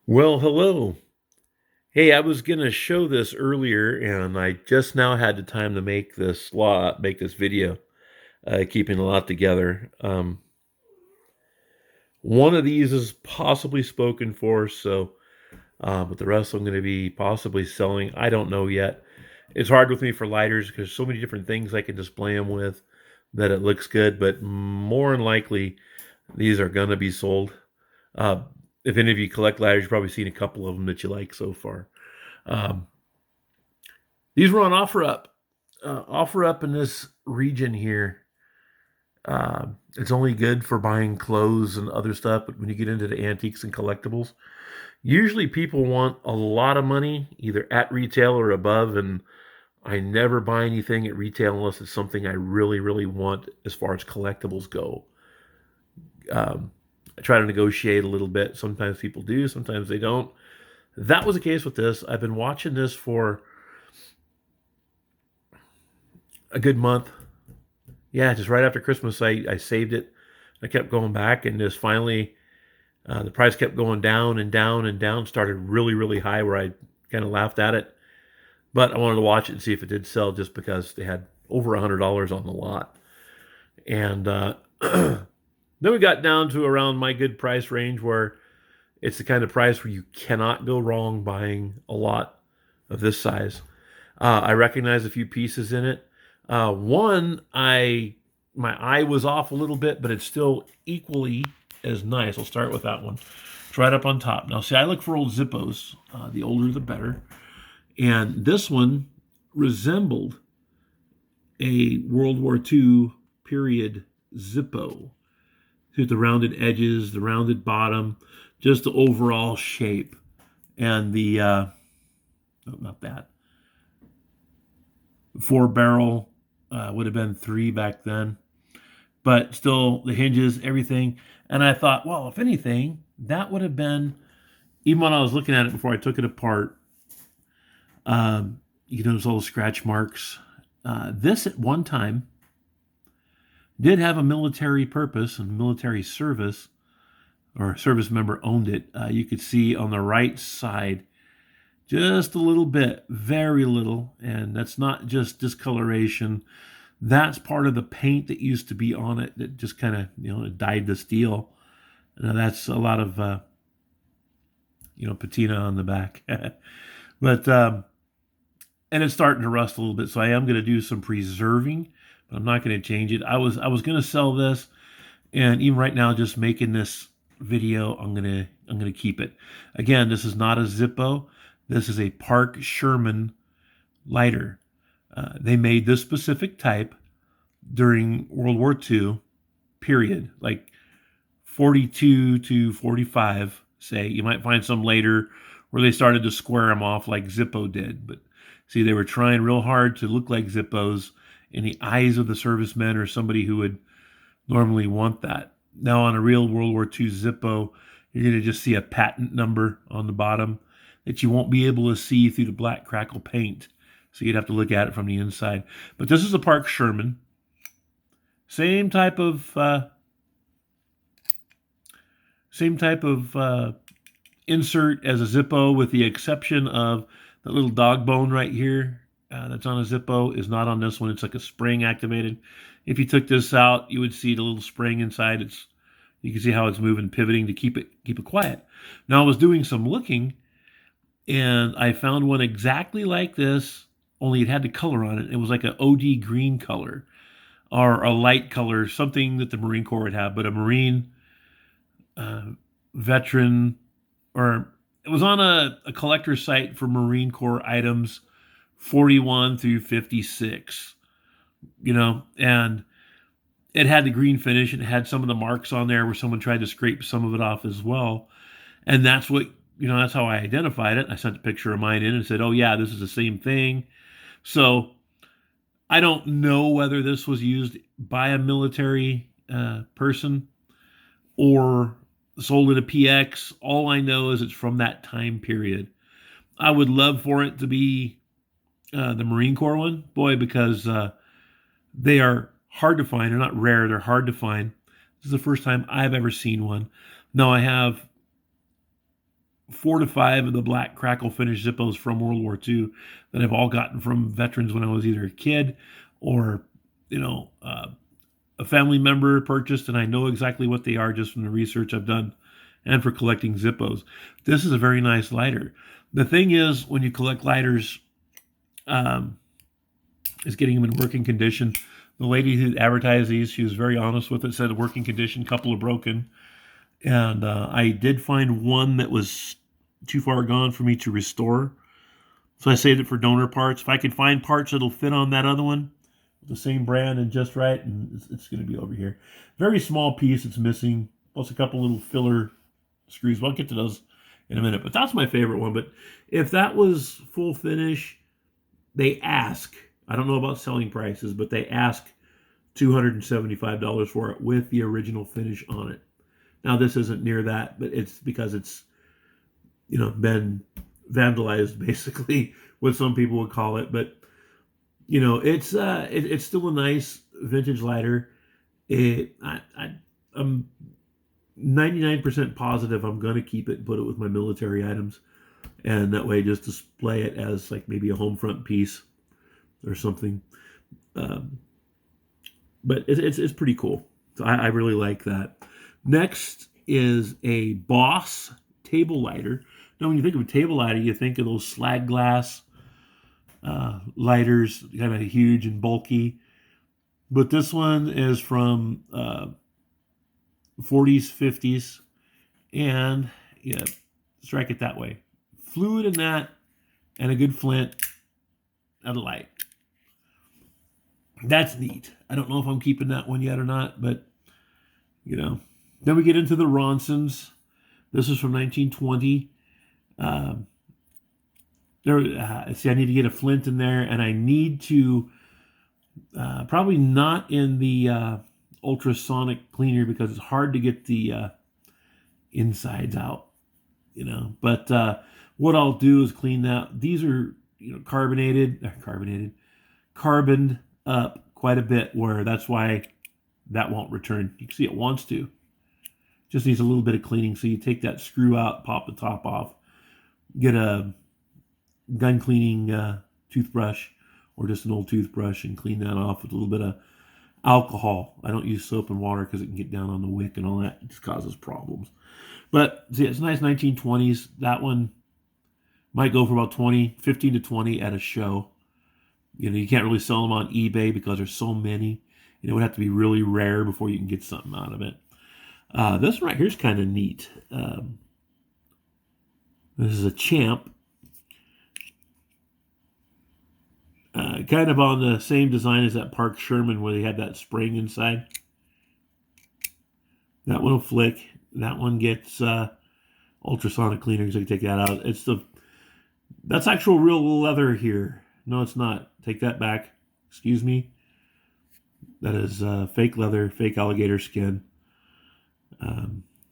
Well, hello. Hey, I was gonna show this earlier, and I just now had the time to make this video, keeping a lot together. One of these is possibly spoken for, but the rest I'm gonna be possibly selling. I don't know yet. It's hard with me for lighters because so many different things I can display them with that it looks good, but more than likely, these are gonna be sold. Uh, if any of you collect lighters, you've probably seen a couple of them that you like so far. Um, These were on OfferUp. OfferUp in this region here, it's only good for buying clothes and other stuff. But when you get into the antiques and collectibles, usually people want a lot of money, either at retail or above. And I never buy anything at retail unless it's something I really, really want as far as collectibles go. I try to negotiate a little bit. Sometimes people do, sometimes they don't. That was the case with this. I've been watching this for a good month. Yeah, just right after Christmas, I saved it. I kept going back, and just finally, the price kept going down and down and down. Started really, really high, where I kind of laughed at it. But I wanted to watch it and see if it did sell, just because they had over $100 on the lot. And then we got down to around my good price range, where it's the kind of price where you cannot go wrong buying a lot of this size. I recognize a few pieces in it. One, I my eye was off a little bit, but it's still equally as nice. I'll start with that one. It's right up on top. Now, see, I look for old Zippos. The older, the better. And this one resembled a World War II period Zippo, with the rounded edges, the rounded bottom, just the overall shape, and not that, four barrel, would have been three back then, but still the hinges, everything. And I thought, well, if anything, that would have been, even when I was looking at it before I took it apart, you can notice all the scratch marks. This at one time did have a military purpose and military service, or a service member owned it. You could see on the right side just a little bit, very little, and that's not just discoloration. That's part of the paint that used to be on it that just kind of, dyed the steel. Now that's a lot of, patina on the back. But, and it's starting to rust a little bit, so I am going to do some preserving, but I'm not going to change it. I was going to sell this, and even right now, just making this video, I'm gonna keep it. Again, this is not a Zippo. This is a Park Sherman lighter. They made this specific type during World War II, period. Like 42 to 45, say. You might find some later where they started to square them off like Zippo did. But see, they were trying real hard to look like Zippos in the eyes of the servicemen or somebody who would normally want that. Now, on a real World War II Zippo, you're going to just see a patent number on the bottom that you won't be able to see through the black crackle paint. So you'd have to look at it from the inside. But this is a Park Sherman. Same type of insert as a Zippo, with the exception of the little dog bone right here that's on a Zippo is not on this one. It's like a spring activated. If you took this out, you would see the little spring inside. You can see how it's moving, pivoting to keep it quiet. Now, I was doing some looking, and I found one exactly like this, only it had the color on it. It was like an OD green color, or a light color, something that the Marine Corps would have, but a Marine veteran, or it was on a collector site for Marine Corps items 41 through 56, and it had the green finish, and it had some of the marks on there where someone tried to scrape some of it off as well. And that's that's how I identified it. I sent a picture of mine in and said, oh yeah, this is the same thing. So I don't know whether this was used by a military person or sold at a PX. All I know is it's from that time period. I would love for it to be the Marine Corps one, boy, because they are hard to find. They're not rare. They're hard to find. This is the first time I've ever seen one. Now, I have 4 to 5 of the black crackle finish Zippos from World War II that I've all gotten from veterans when I was either a kid or, a family member purchased, and I know exactly what they are just from the research I've done and for collecting Zippos. This is a very nice lighter. The thing is, when you collect lighters, is getting them in working condition. The lady who advertised these, she was very honest with it, said working condition, couple are broken. And I did find one that was too far gone for me to restore. So I saved it for donor parts. If I could find parts that'll fit on that other one, the same brand and just right, and it's going to be over here. Very small piece it's missing, plus a couple little filler screws. Well, I'll get to those in a minute, but that's my favorite one. But if that was full finish, they ask, I don't know about selling prices, but they ask $275 for it with the original finish on it. Now, this isn't near that, but it's because it's, been vandalized, basically, what some people would call it. But, it's still a nice vintage lighter. I'm 99% positive I'm going to keep it and put it with my military items. And that way just display it as like maybe a home front piece or something. But it's pretty cool. So I really like that. Next is a Boss table lighter. Now, when you think of a table lighter, you think of those slag glass lighters, kind of huge and bulky. But this one is from 40s, 50s, and strike it that way. Fluid in that, and a good flint and a light. That's neat. I don't know if I'm keeping that one yet or not, but Then we get into the Ronsons. This is from 1920. See, I need to get a flint in there, and I need to probably not in the ultrasonic cleaner because it's hard to get the insides out, But what I'll do is clean that. These are carboned up quite a bit, where that's why that won't return. You can see it wants to. Just needs a little bit of cleaning. So you take that screw out, pop the top off, get a gun cleaning toothbrush or just an old toothbrush and clean that off with a little bit of alcohol. I don't use soap and water because it can get down on the wick and all that. It just causes problems. But see, it's nice 1920s. That one might go for about 15 to 20 at a show. You can't really sell them on eBay because there's so many. It would have to be really rare before you can get something out of it. This one right here is kind of neat. This is a Champ. Kind of on the same design as that Park Sherman where they had that spring inside. That one will flick. That one gets ultrasonic cleaners. I can take that out. That's actual real leather here. No, it's not. Take that back. Excuse me. That is fake leather, fake alligator skin.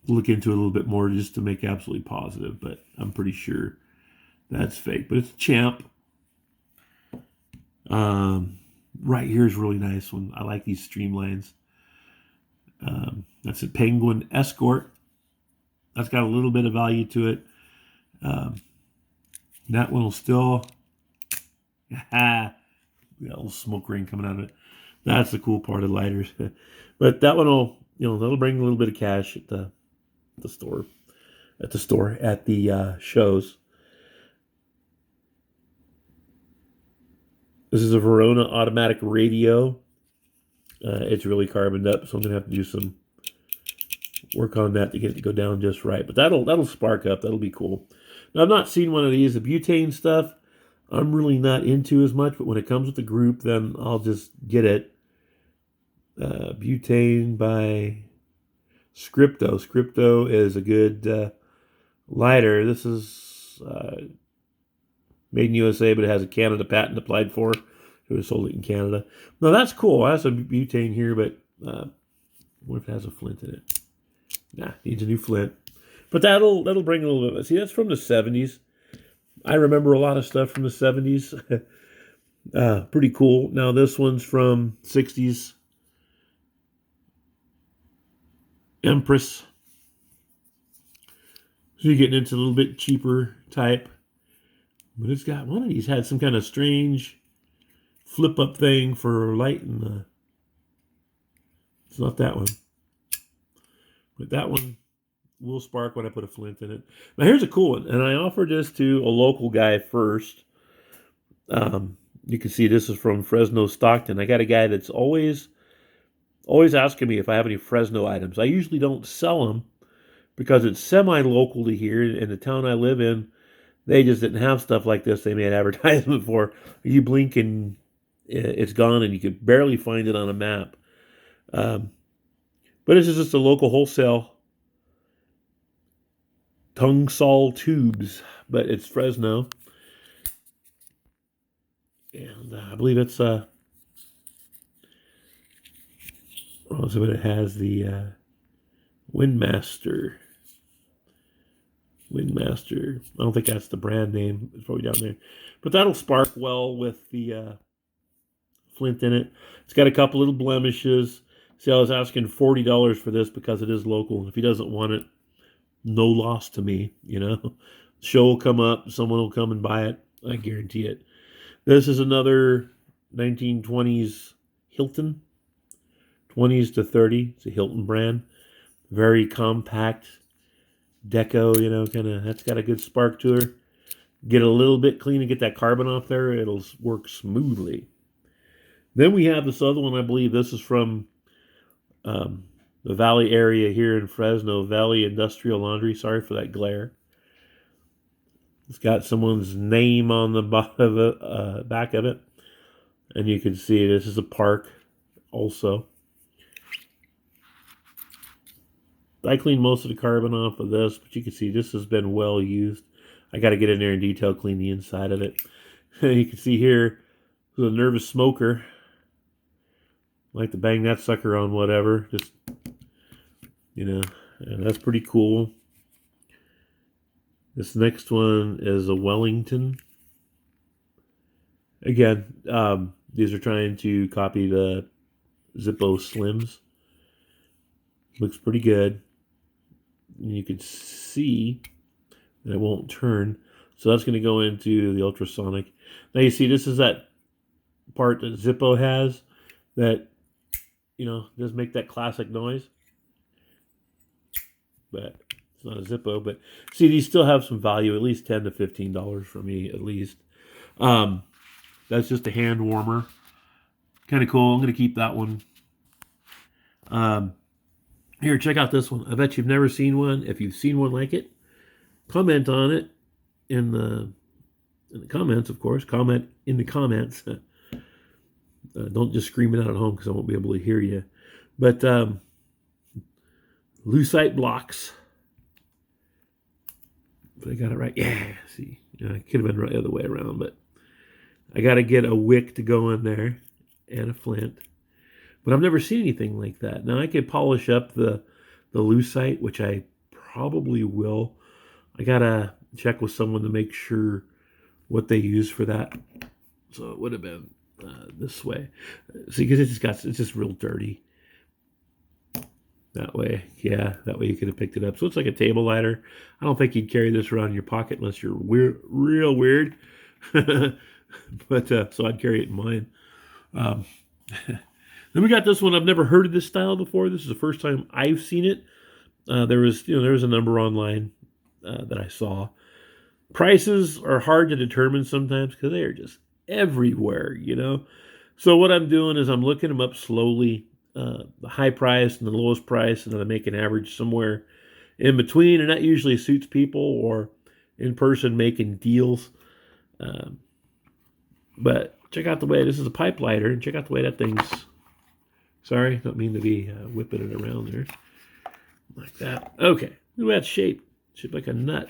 Look into it a little bit more just to make absolutely positive, but I'm pretty sure that's fake. But it's a Champ. Right here is really nice one. I like these streamlines. That's a Penguin Escort. That's got a little bit of value to it. That one will still... got a little smoke ring coming out of it. That's the cool part of lighters. But that one will, that'll bring a little bit of cash at the store. At the shows. This is a Verona automatic radio. It's really carboned up, so I'm gonna have to do some work on that to get it to go down just right. But that'll spark up. That'll be cool. Now, I've not seen one of these. The butane stuff, I'm really not into as much. But when it comes with the group, then I'll just get it. Butane by Scripto. Scripto is a good lighter. This is made in USA, but it has a Canada patent applied for. It was sold it in Canada. Now that's cool. I have some butane here, but what if it has a flint in it? Nah, needs a new flint. But that'll bring a little bit. See, that's from the 70s. I remember a lot of stuff from the 70s. Pretty cool. Now this one's from 60s. Empress. So you're getting into a little bit cheaper type. But it's got, one of these had some kind of strange flip up thing for lighting the, it's not that one. But that one will spark when I put a flint in it. Now here's a cool one, and I offered this to a local guy first. You can see this is from Fresno, Stockton. I got a guy that's always asking me if I have any Fresno items. I usually don't sell them because it's semi-local to here, in the town I live in. They just didn't have stuff like this. They made advertisement for. You blink and it's gone, and you could barely find it on a map. But this is just a local wholesale Tungsol tubes, but it's Fresno. And I believe it's also, it has the Windmaster. Windmaster. I don't think that's the brand name. It's probably down there. But that'll spark well with the flint in it. It's got a couple little blemishes. See, I was asking $40 for this because it is local. If he doesn't want it, no loss to me, you know. Show will come up. Someone will come and buy it. I guarantee it. This is another 1920s Hilton. 20s to 30. It's a Hilton brand. Very compact deco, you know, kind of, that's got a good spark to her. Get a little bit clean and get that carbon off there. It'll work smoothly. Then we have this other one. I believe this is from the Valley area here in Fresno. Valley Industrial Laundry. Sorry for that glare. It's got someone's name on the bottom of it, back of it. And you can see this is a park also. I cleaned most of the carbon off of this, but you can see this has been well used. I got to get in there and detail clean the inside of it. You can see here, the nervous smoker. Like to bang that sucker on whatever. Just, you know, and that's pretty cool. This next one is a Wellington. Again, these are trying to copy the Zippo Slims. Looks pretty good. And you can see that it won't turn. So that's going to go into the ultrasonic. Now you see this is that part that Zippo has that, you know, does make that classic noise. But it's not a Zippo. But see, these still have some value, at least $10 to $15 for me, at least. That's just a hand warmer. Kind of cool. I'm going to keep that one. Here, check out this one. I bet you've never seen one. If you've seen one like it, comment on it in the comments, of course. Comment in the comments. Don't just scream it out at home because I won't be able to hear you. But lucite blocks. If I got it right. Yeah, see. Yeah, it could have been right the other way around, but I got to get a wick to go in there and a flint. But I've never seen anything like that. Now I could polish up the lucite, which I probably will. I gotta check with someone to make sure what they use for that. So it would have been this way. See, because it's just real dirty. That way, yeah, that way you could have picked it up. So it's like a table ladder. I don't think you'd carry this around in your pocket unless you're real weird. But so I'd carry it in mine. Then we got this one. I've never heard of this style before. This is the first time I've seen it. There was a number online that I saw. Prices are hard to determine sometimes because they are just everywhere, you know. So what I'm doing is I'm looking them up slowly, the high price and the lowest price, and then I make an average somewhere in between, and that usually suits people or in person making deals. But check out the way this is a pipe lighter, and check out the way that thing's. Sorry, don't mean to be whipping it around there. Like that. Okay. Look at that shape. Shaped like a nut.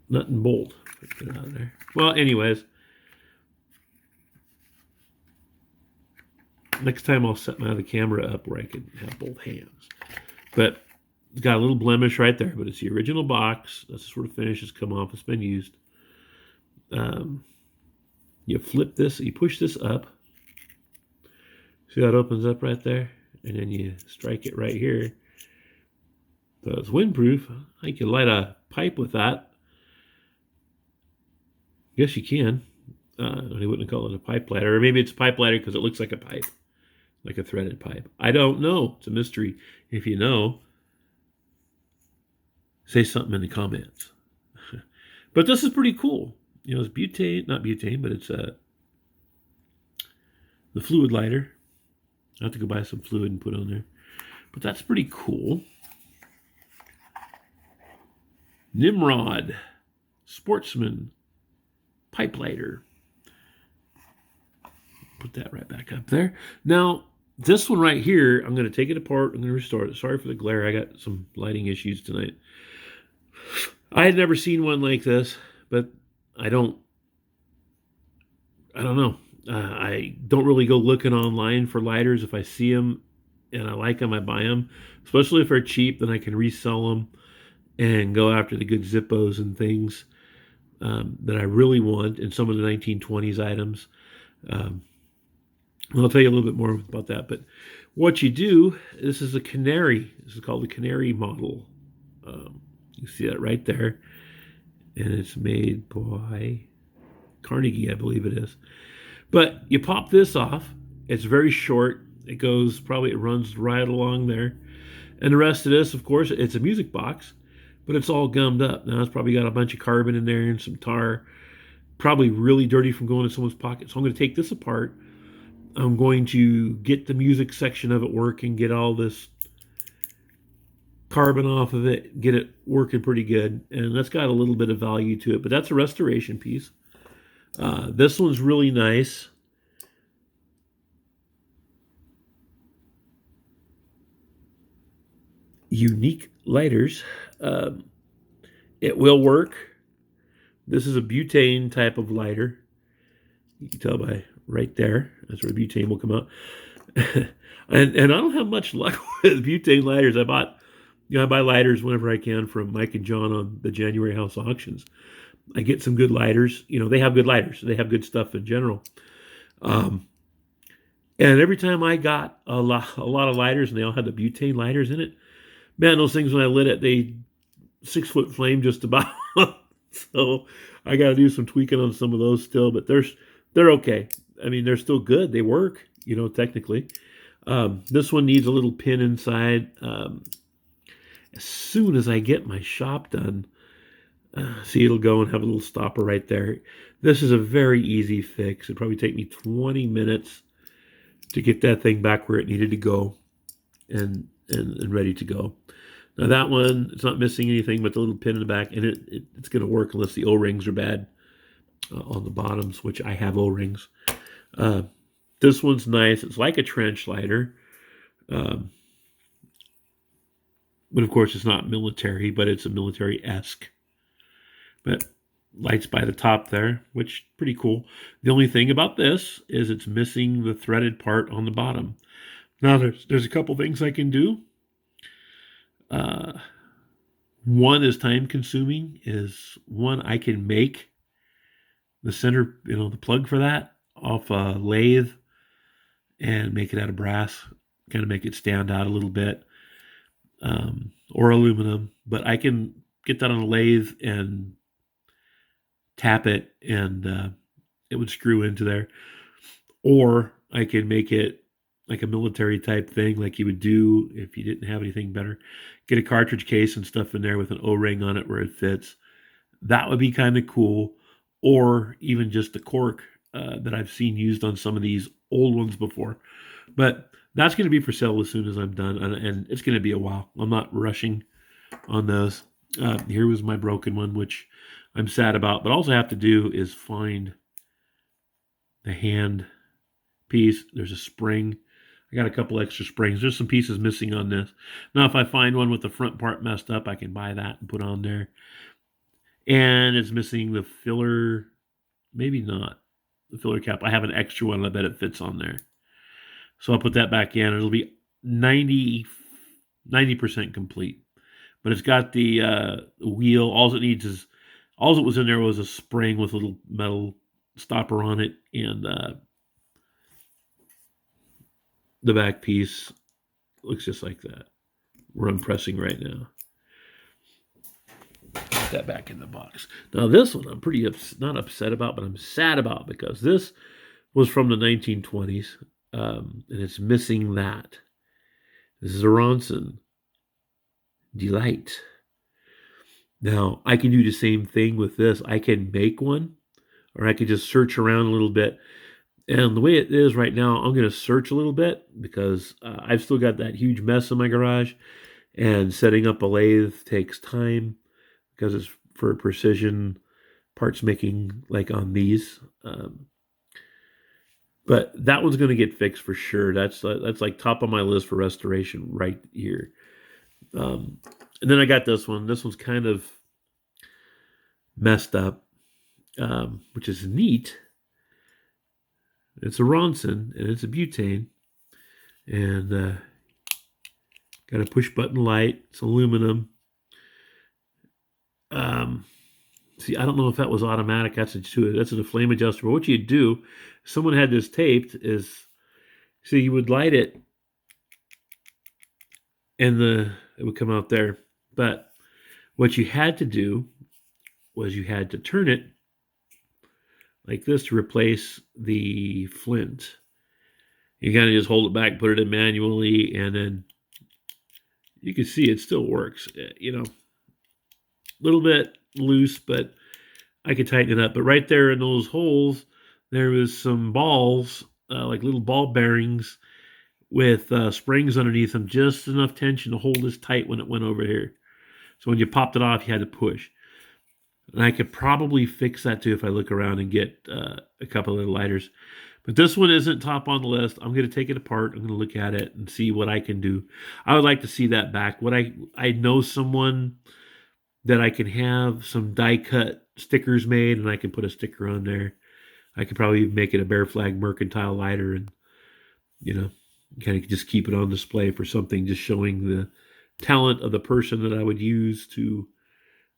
Nut and bolt. Put it out there. Well, anyways. Next time I'll set my other camera up where I can have both hands. But it's got a little blemish right there, but it's the original box. That's the sort of finish has come off. It's been used. You flip this, you push this up. See how it opens up right there? And then you strike it right here. So it's windproof. I could light a pipe with that. Guess you can. They wouldn't call it a pipe lighter. Or maybe it's a pipe lighter because it looks like a pipe, like a threaded pipe. I don't know. It's a mystery. If you know, say something in the comments. But this is pretty cool. You know, it's butane, not butane, but it's the fluid lighter. I have to go buy some fluid and put on there. But that's pretty cool. Nimrod, Sportsman, pipe lighter. Put that right back up there. Now, this one right here, I'm going to take it apart. I'm going to restore it. Sorry for the glare. I got some lighting issues tonight. I had never seen one like this, but I don't know. I don't really go looking online for lighters. If I see them and I like them, I buy them. Especially if they're cheap, then I can resell them and go after the good Zippos and things that I really want, and some of the 1920s items. I'll tell you a little bit more about that. But what you do, this is a Canary. This is called the Canary Model. You see that right there. And it's made by Carnegie, I believe it is. But you pop this off. It's very short. It runs right along there. And the rest of this, of course, it's a music box, but it's all gummed up. Now it's probably got a bunch of carbon in there and some tar. Probably really dirty from going in someone's pocket. So I'm going to take this apart. I'm going to get the music section of it working, get all this carbon off of it, get it working pretty good. And that's got a little bit of value to it, but that's a restoration piece. This one's really nice. Unique lighters. It will work. This is a butane type of lighter. You can tell by right there. That's where the butane will come out. and I don't have much luck with butane lighters. I buy lighters whenever I can from Mike and John on the January house auctions. I get some good lighters. You know, they have good lighters. They have good stuff in general. And every time I got a lot of lighters, and they all had the butane lighters in it, man, those things when I lit it, they 6-foot flame just about. So I got to do some tweaking on some of those still, but they're okay. I mean, they're still good. They work, you know, technically. This one needs a little pin inside. As soon as I get my shop done, see, it'll go and have a little stopper right there. This is a very easy fix. It'd probably take me 20 minutes to get that thing back where it needed to go and ready to go. Now that one, it's not missing anything but the little pin in the back, and it's going to work unless the O-rings are bad on the bottoms, which I have O-rings. This one's nice. It's like a trench lighter. But of course, it's not military, but it's a military-esque. But lights by the top there, which pretty cool. The only thing about this is it's missing the threaded part on the bottom. Now, there's a couple things I can do. One is time consuming. One I can make the center, the plug for that off a lathe and make it out of brass, kind of make it stand out a little bit, or aluminum. But I can get that on a lathe and tap it, and it would screw into there. Or I can make it like a military type thing, like you would do if you didn't have anything better. Get a cartridge case and stuff in there with an O-ring on it where it fits. That would be kind of cool. Or even just the cork that I've seen used on some of these old ones before. But that's going to be for sale as soon as I'm done, and it's going to be a while. I'm not rushing on those. Here was my broken one, which I'm sad about. But all I have to do is find the hand piece. There's a spring. I got a couple extra springs. There's some pieces missing on this. Now, if I find one with the front part messed up, I can buy that and put on there. And it's missing the filler. Maybe not the filler cap. I have an extra one. I bet it fits on there. So I'll put that back in. It'll be 90% complete. But it's got the wheel. All it was in there was a spring with a little metal stopper on it, and the back piece looks just like that, where I'm pressing right now. Put that back in the box. Now this one I'm pretty not upset about, but I'm sad about because this was from the 1920s, and it's missing that. This is a Ronson Delight. Now I can do the same thing with this. I can make one, or I could just search around a little bit. And the way it is right now, I'm going to search a little bit because I've still got that huge mess in my garage, and setting up a lathe takes time because it's for precision parts making, like on these. But that one's going to get fixed for sure. That's like top of my list for restoration right here. And then I got this one. This one's kind of messed up, which is neat. It's a Ronson, and it's a butane. And got a push-button light. It's aluminum. See, I don't know if that was automatic. That's a flame adjuster. But what you do, if someone had this taped, is see, you would light it, and it would come out there. But what you had to do was you had to turn it like this to replace the flint. You kind of just hold it back, put it in manually, and then you can see it still works. You know, a little bit loose, but I could tighten it up. But right there in those holes, there was some balls, like little ball bearings with springs underneath them, just enough tension to hold this tight when it went over here. So when you popped it off, you had to push. And I could probably fix that too if I look around and get a couple of lighters. But this one isn't top on the list. I'm going to take it apart. I'm going to look at it and see what I can do. I would like to see that back. I know someone that I can have some die cut stickers made, and I can put a sticker on there. I could probably make it a Bear Flag Mercantile lighter, and kind of just keep it on display for something, just showing the talent of the person that I would use to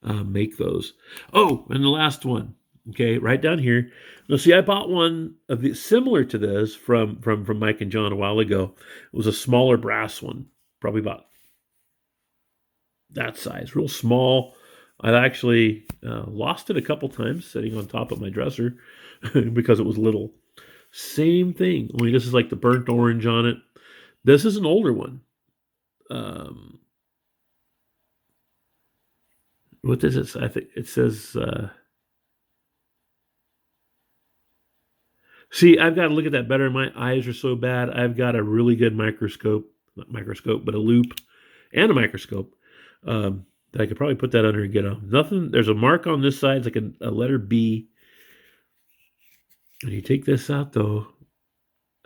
make those. Oh, and the last one, okay, right down here. Now, see, I bought one of the similar to this from Mike and John a while ago. It was a smaller brass one, probably about that size, real small. I've actually lost it a couple times sitting on top of my dresser because it was little. Same thing, only this is like the burnt orange on it. This is an older one. What does it say? I think it says... See, I've got to look at that better. My eyes are so bad. I've got a really good microscope. Not microscope, but a loop and a microscope. That I could probably put that under and get on. Nothing. There's a mark on this side. It's like a letter B. And you take this out, though.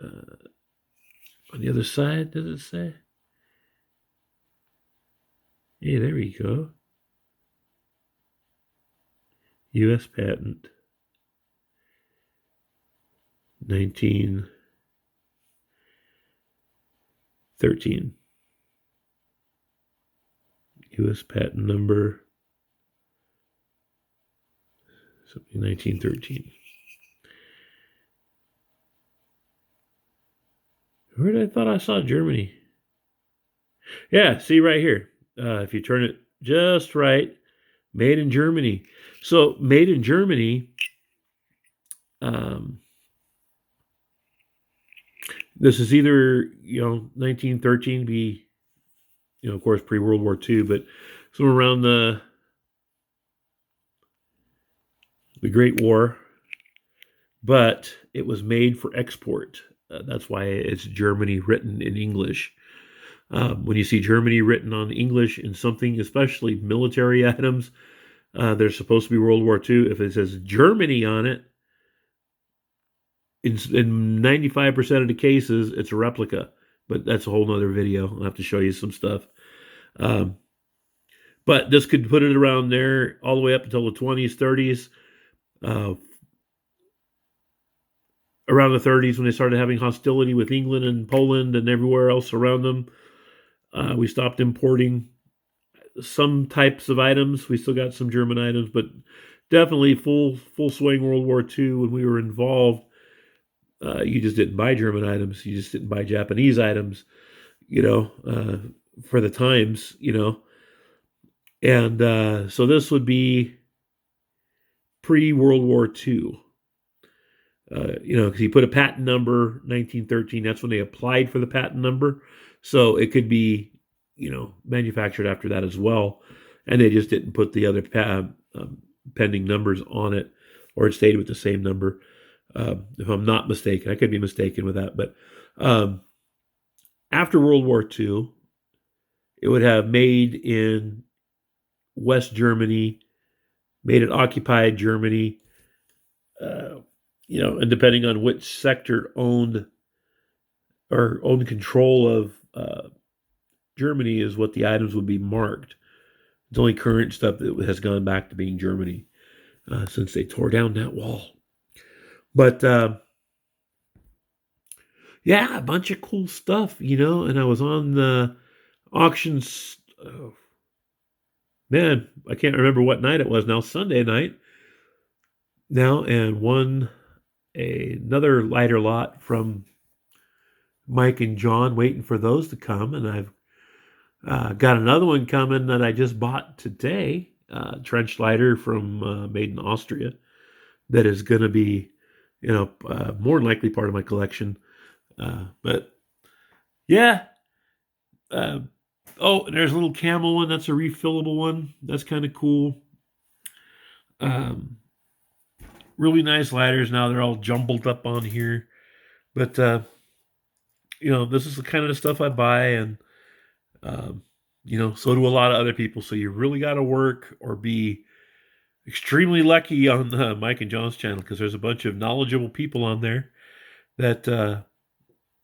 On the other side, does it say? Hey, there we go. U.S. patent. 1913. U.S. patent number 1913. Where did I thought I saw Germany? Yeah, see right here. If you turn it just right, made in Germany. So made in Germany. This is either 1913 be, of course pre-World War II, but somewhere around the Great War. But it was made for export. That's why it's Germany written in English. When you see Germany written on English in something, especially military items, they're supposed to be World War II. If it says Germany on it, in 95% of the cases, it's a replica. But that's a whole nother video. I'll have to show you some stuff. But this could put it around there all the way up until the 20s, 30s. Around the 30s, when they started having hostility with England and Poland and everywhere else around them, we stopped importing some types of items. We still got some German items, but definitely full swing World War II when we were involved. You just didn't buy German items. You just didn't buy Japanese items, for the times, And so this would be pre-World War II. Because he put a patent number 1913. That's when they applied for the patent number. So it could be, manufactured after that as well. And they just didn't put the other pending numbers on it, or it stayed with the same number. If I'm not mistaken, I could be mistaken with that. But after World War II, it would have made in West Germany, made in occupied Germany, and depending on which sector owned control of Germany is what the items would be marked. It's only current stuff that has gone back to being Germany since they tore down that wall. But yeah, a bunch of cool stuff, and I was on the auctions. Man, I can't remember what night it was now, Sunday night now, and won another lighter lot from Mike and John, waiting for those to come. And I've got another one coming that I just bought today, trench lighter from made in Austria, that is going to be, more than likely part of my collection. But yeah. And there's a little camel one. That's a refillable one. That's kind of cool. Really nice lighters. Now they're all jumbled up on here. But, this is the kind of the stuff I buy. And, so do a lot of other people. So you really got to work or be extremely lucky on Mike and John's channel, because there's a bunch of knowledgeable people on there that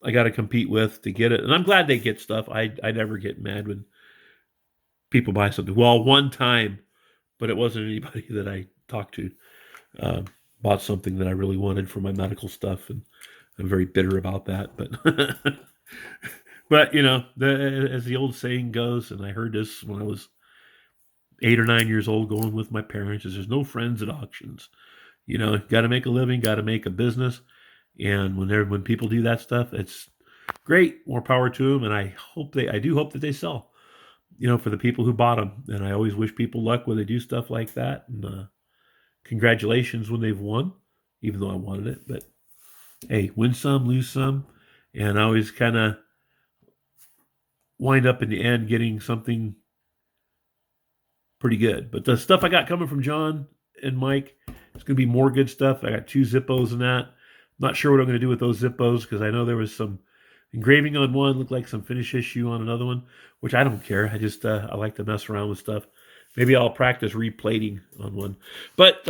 I got to compete with to get it. And I'm glad they get stuff. I never get mad when people buy something. Well, one time, but it wasn't anybody that I talked to, bought something that I really wanted for my medical stuff. And I'm very bitter about that. But, but as the old saying goes, and I heard this when I was 8 or 9 years old going with my parents, is there's no friends at auctions. Got to make a living, got to make a business. And when people do that stuff, it's great. More power to them. And I do hope that they sell, for the people who bought them. And I always wish people luck when they do stuff like that. And congratulations when they've won, even though I wanted it. But hey, win some, lose some. And I always kind of wind up in the end getting something pretty good. But the stuff I got coming from John and Mike, it's going to be more good stuff. I got 2 Zippos in that. Not sure what I'm going to do with those Zippos, because I know there was some engraving on one, looked like some finish issue on another one, which I don't care. I just I like to mess around with stuff. Maybe I'll practice replating on one. But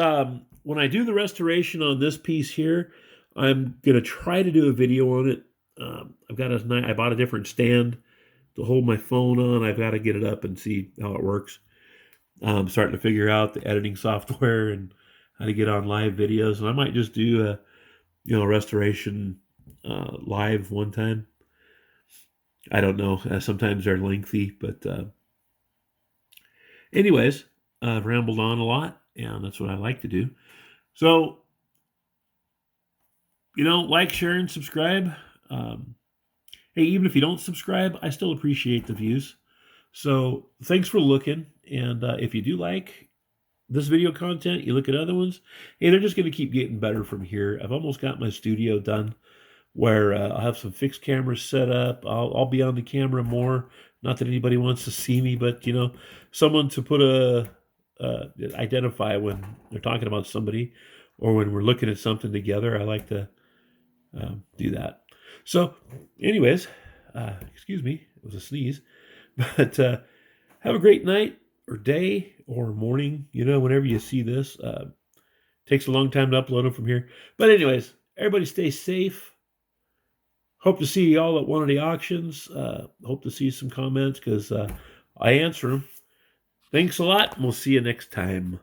when I do the restoration on this piece here, I'm going to try to do a video on it. I bought a different stand to hold my phone on. I've got to get it up and see how it works. I'm starting to figure out the editing software and how to get on live videos. And I might just do a restoration live one time. I don't know. Sometimes they're lengthy, but anyways, I've rambled on a lot, and that's what I like to do. So, like, share, and subscribe. Hey, even if you don't subscribe, I still appreciate the views. So thanks for looking. And if you do like this video content, you look at other ones, hey, they're just going to keep getting better from here. I've almost got my studio done where I'll have some fixed cameras set up. I'll be on the camera more. Not that anybody wants to see me, but, someone to put identify when they're talking about somebody or when we're looking at something together. I like to do that. So anyways, excuse me, it was a sneeze. But have a great night or day or morning, whenever you see this. Takes a long time to upload them from here. But anyways, everybody stay safe. Hope to see you all at one of the auctions. Hope to see some comments because I answer them. Thanks a lot, and we'll see you next time.